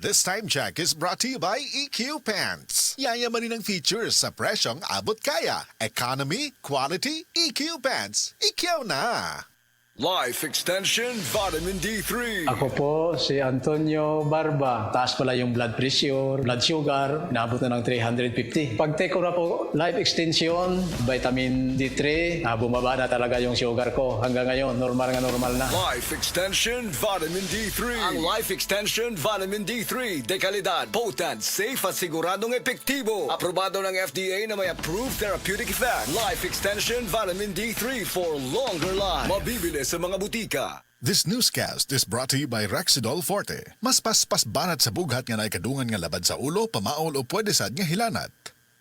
This time check is brought to you by EQ Pants. Yayamanin ang features sa presyong abot kaya. Economy, quality, EQ Pants. Ikaw na! Life Extension Vitamin D3. Ako po si Antonio Barba. Taas pala yung blood pressure, blood sugar, naabot na ng 350. Pag take ko na po Life Extension, vitamin D3, bumaba na talaga yung sugar ko. Hanggang ngayon, normal na. Life Extension Vitamin D3. Ang Life Extension Vitamin D3, dekalidad, potent, safe at siguradong epektibo. Aprobado ng FDA na may approved therapeutic effect. Life Extension Vitamin D3 for longer life. Mabibili sa mga butika. This newscast is brought to you by Rexidol Forte. Mas paspas banat sa bughat nga naikadungan nga labad sa ulo, pamaol o pwede sad nga hilanat.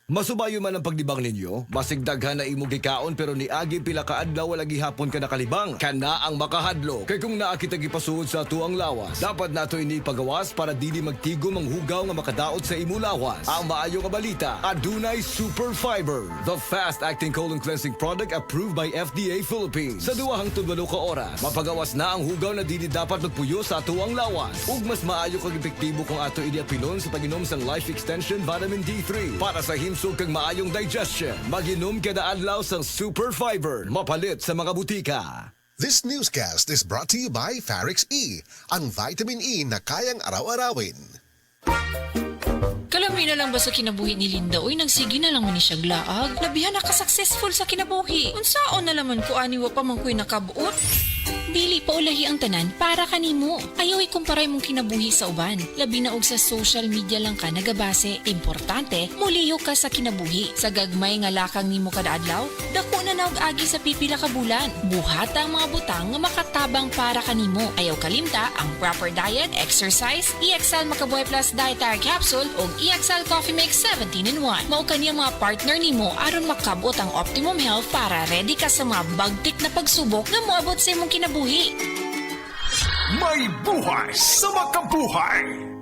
Masubayo man ang paglibang ninyo, masigdaghan na imong gikaon pero ni agi pila ka adlaw wala gihapon ka nakalibang. Kana ang makahadlo. Kay kung naa kita gipasuod sa tuang lawas, dapat nato ini pagawas para dili magtigom ang hugaw nga makadaot sa imo lawas. Ang maayo nga balita, adunay Super Fiber, the fast-acting colon cleansing product approved by FDA Philippines. Sa 2 hangtod 8 ka oras, mapagawas na ang hugaw na dili dapat magpuyo sa tuang lawas. Ug mas maayo kag epektibo kung ato ini apilon sa pag-inom sa Life Extension Vitamin D3 para sa himsog kag maayong digestion. Mag-inom kada adlaw sang Super Fiber, mapalit sa mga butika. This newscast is brought to you by Farix E, ang vitamin E na kayang araw-arawin. Kalami na lang ba sa kinabuhi ni Linda? Uy, nagsige na lang man ni siya glaag. Labihan na ka-successful sa kinabuhi. Unsaon na laman ko aniwa pa man ko'y nakabuot? Dili pa ulahi ang tanan para kanimo. Ayaw ikumparay mong kinabuhi sa uban. Labi na og sa social media lang ka nagabase. Importante, muliyo ka sa kinabuhi. Sa gagmay nga lakang nimo kada adlaw, dako na naog agi sa pipila ka bulan. Buhata ang mga butang nga makatabang para kanimo. Ayaw kalimta ang proper diet, exercise, EXL Makabuhay Plus Dietary Capsule ug EXL Coffee Mix 17-in-1. Mao kaniyang mga partner nimo aron makabot ang optimum health para ready ka sa mga bagtik na pagsubok nga moabot sa imong kinabuhi. May buhay sa makabuhay!